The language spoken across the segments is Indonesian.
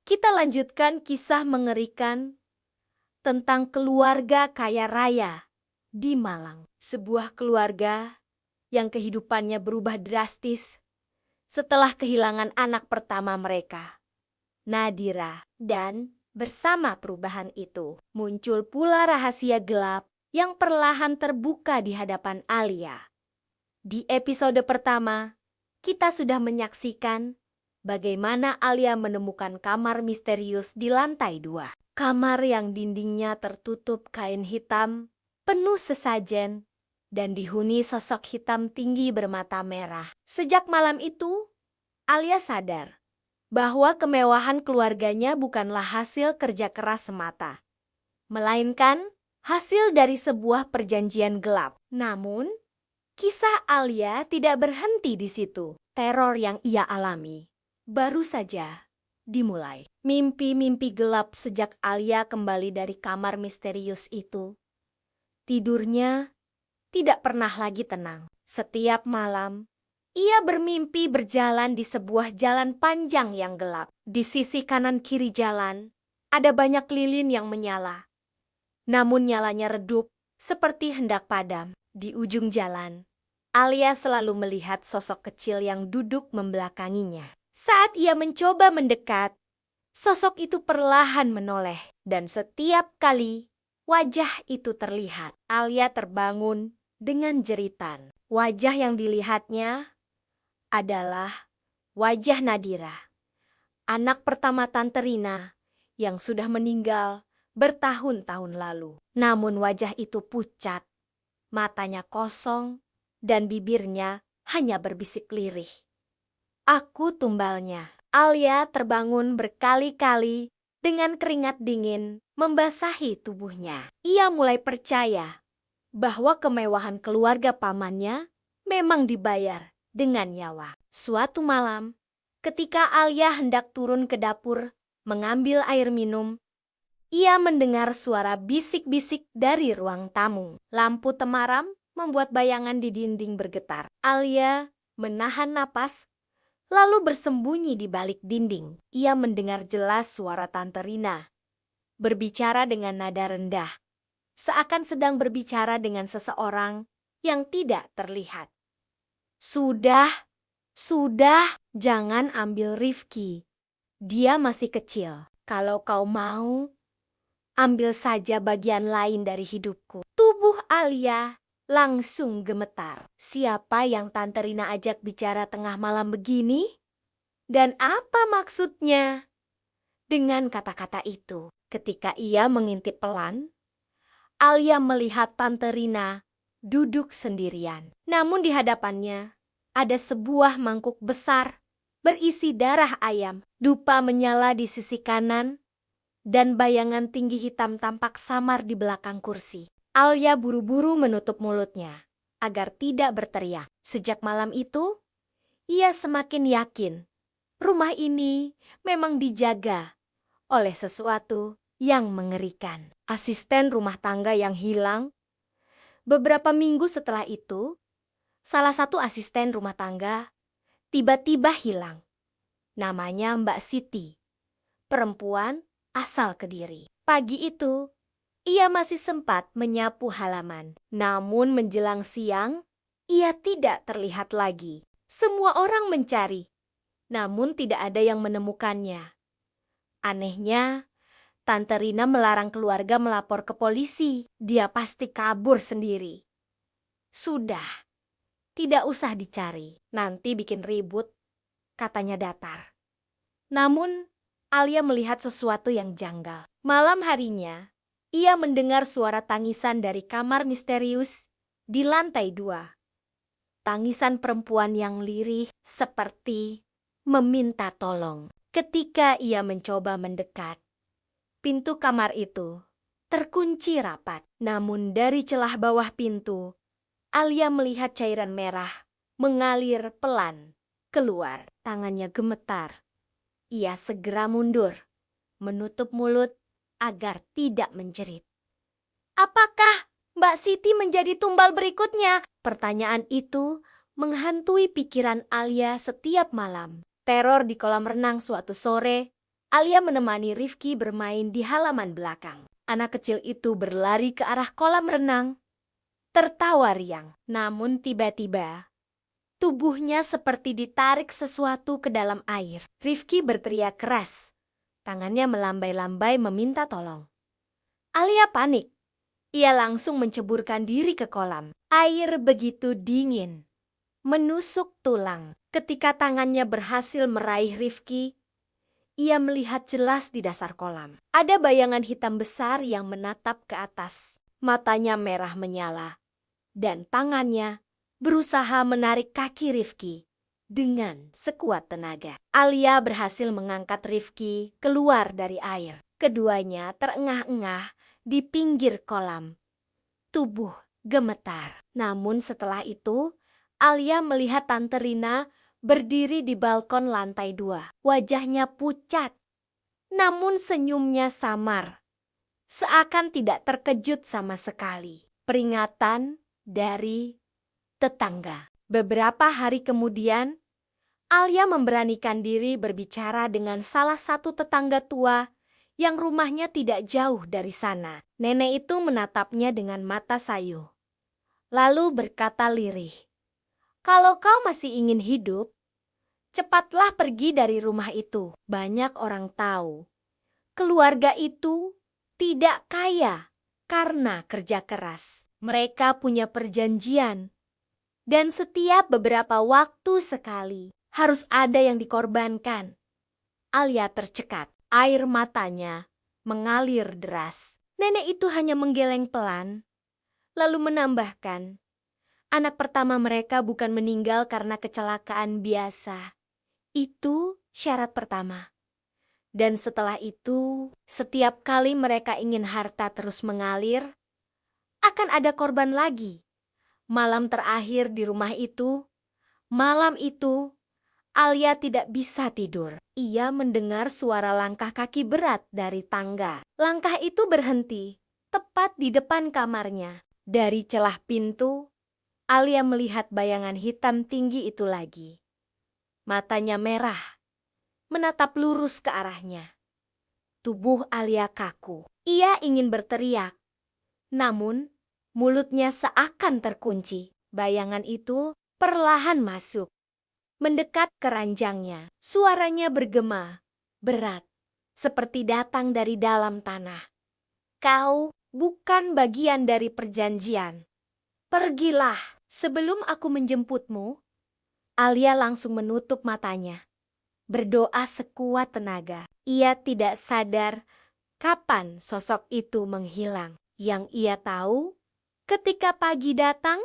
Kita lanjutkan kisah mengerikan tentang keluarga kaya raya di Malang. Sebuah keluarga yang kehidupannya berubah drastis setelah kehilangan anak pertama mereka, Nadira. Dan bersama perubahan itu, muncul pula rahasia gelap yang perlahan terbuka di hadapan Alia. Di episode pertama, kita sudah menyaksikan bagaimana Alia menemukan kamar misterius di lantai 2. Kamar yang dindingnya tertutup kain hitam, penuh sesajen, dan dihuni sosok hitam tinggi bermata merah. Sejak malam itu, Alia sadar bahwa kemewahan keluarganya bukanlah hasil kerja keras semata, melainkan hasil dari sebuah perjanjian gelap. Namun, kisah Alia tidak berhenti di situ. Teror yang ia alami baru saja dimulai. Mimpi-mimpi gelap sejak Alia kembali dari kamar misterius itu. Tidurnya tidak pernah lagi tenang. Setiap malam, ia bermimpi berjalan di sebuah jalan panjang yang gelap. Di sisi kanan kiri jalan, ada banyak lilin yang menyala. Namun nyalanya redup, seperti hendak padam. Di ujung jalan, Alia selalu melihat sosok kecil yang duduk membelakanginya. Saat ia mencoba mendekat, sosok itu perlahan menoleh, dan setiap kali wajah itu terlihat, Alia terbangun dengan jeritan. Wajah yang dilihatnya adalah wajah Nadira, anak pertama Tante Rina yang sudah meninggal bertahun-tahun lalu. Namun wajah itu pucat, matanya kosong, dan bibirnya hanya berbisik lirih. Aku tumbalnya. Alia terbangun berkali-kali dengan keringat dingin membasahi tubuhnya. Ia mulai percaya bahwa kemewahan keluarga pamannya memang dibayar dengan nyawa. Suatu malam, ketika Alia hendak turun ke dapur mengambil air minum, ia mendengar suara bisik-bisik dari ruang tamu. Lampu temaram membuat bayangan di dinding bergetar. Alia menahan napas, lalu bersembunyi di balik dinding. Ia mendengar jelas suara Tante Rina berbicara dengan nada rendah, seakan sedang berbicara dengan seseorang yang tidak terlihat. Sudah, jangan ambil Rifki. Dia masih kecil. Kalau kau mau, ambil saja bagian lain dari hidupku. Tubuh Alia langsung gemetar. Siapa yang Tante Rina ajak bicara tengah malam begini? Dan apa maksudnya dengan kata-kata itu? Ketika ia mengintip pelan, Alia melihat Tante Rina duduk sendirian. Namun di hadapannya ada sebuah mangkuk besar berisi darah ayam. Dupa menyala di sisi kanan, dan bayangan tinggi hitam tampak samar di belakang kursi. Alia buru-buru menutup mulutnya agar tidak berteriak. Sejak malam itu, ia semakin yakin rumah ini memang dijaga oleh sesuatu yang mengerikan. Asisten rumah tangga yang hilang. Beberapa minggu setelah itu, salah satu asisten rumah tangga tiba-tiba hilang. Namanya Mbak Siti, perempuan asal Kediri. Pagi itu, ia masih sempat menyapu halaman. Namun menjelang siang, ia tidak terlihat lagi. Semua orang mencari, namun tidak ada yang menemukannya. Anehnya, Tante Rina melarang keluarga melapor ke polisi. Dia pasti kabur sendiri. Sudah, tidak usah dicari. Nanti bikin ribut, katanya datar. Namun, Alia melihat sesuatu yang janggal. Malam harinya, ia mendengar suara tangisan dari kamar misterius di lantai 2. Tangisan perempuan yang lirih seperti meminta tolong. Ketika ia mencoba mendekat, pintu kamar itu terkunci rapat. Namun dari celah bawah pintu, Alia melihat cairan merah mengalir pelan keluar. Tangannya gemetar. Ia segera mundur, menutup mulut agar tidak menjerit. Apakah Mbak Siti menjadi tumbal berikutnya? Pertanyaan itu menghantui pikiran Alia setiap malam. Teror di kolam renang suatu sore Alia menemani Rifki bermain di halaman belakang. Anak kecil itu berlari ke arah kolam renang, tertawa riang. Namun tiba-tiba, tubuhnya seperti ditarik sesuatu ke dalam air. Rifki berteriak keras. Tangannya melambai-lambai meminta tolong. Alia panik. Ia langsung menceburkan diri ke kolam. Air begitu dingin, menusuk tulang. Ketika tangannya berhasil meraih Rifki, ia melihat jelas di dasar kolam. Ada bayangan hitam besar yang menatap ke atas. Matanya merah menyala. Dan tangannya berusaha menarik kaki Rifki dengan sekuat tenaga. Alia berhasil mengangkat Rifki keluar dari air. Keduanya terengah-engah di pinggir kolam. Tubuh gemetar. Namun setelah itu, Alia melihat Tante Rina berdiri di balkon lantai 2. Wajahnya pucat, namun senyumnya samar. Seakan tidak terkejut sama sekali. Peringatan dari tetangga. Beberapa hari kemudian, Alia memberanikan diri berbicara dengan salah satu tetangga tua yang rumahnya tidak jauh dari sana. Nenek itu menatapnya dengan mata sayu, lalu berkata lirih, "Kalau kau masih ingin hidup, cepatlah pergi dari rumah itu." Banyak orang tahu, keluarga itu tidak kaya karena kerja keras. Mereka punya perjanjian, dan setiap beberapa waktu sekali harus ada yang dikorbankan. Alia tercekat, air matanya mengalir deras. Nenek itu hanya menggeleng pelan, lalu menambahkan, anak pertama mereka bukan meninggal karena kecelakaan biasa. Itu syarat pertama. Dan setelah itu, setiap kali mereka ingin harta terus mengalir, akan ada korban lagi. Malam terakhir di rumah itu, malam itu, Alia tidak bisa tidur. Ia mendengar suara langkah kaki berat dari tangga. Langkah itu berhenti tepat di depan kamarnya. Dari celah pintu, Alia melihat bayangan hitam tinggi itu lagi. Matanya merah, menatap lurus ke arahnya. Tubuh Alia kaku. Ia ingin berteriak, namun mulutnya seakan terkunci. Bayangan itu perlahan masuk, mendekat ke ranjangnya. Suaranya bergema, berat, seperti datang dari dalam tanah. "Kau bukan bagian dari perjanjian. Pergilah sebelum aku menjemputmu." Alia langsung menutup matanya, berdoa sekuat tenaga. Ia tidak sadar kapan sosok itu menghilang. Yang ia tahu, ketika pagi datang,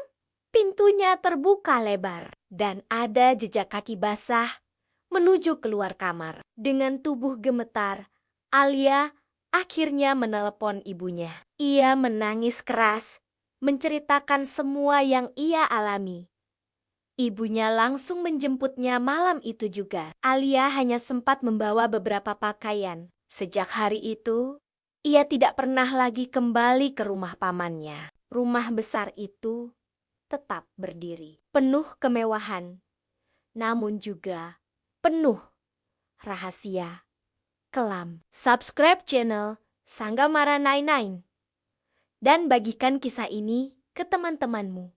pintunya terbuka lebar dan ada jejak kaki basah menuju keluar kamar. Dengan tubuh gemetar, Alia akhirnya menelepon ibunya. Ia menangis keras, menceritakan semua yang ia alami. Ibunya langsung menjemputnya malam itu juga. Alia hanya sempat membawa beberapa pakaian. Sejak hari itu, ia tidak pernah lagi kembali ke rumah pamannya. Rumah besar itu tetap berdiri, penuh kemewahan, namun juga penuh rahasia kelam. Subscribe channel Sanggamara 99 dan bagikan kisah ini ke teman-temanmu.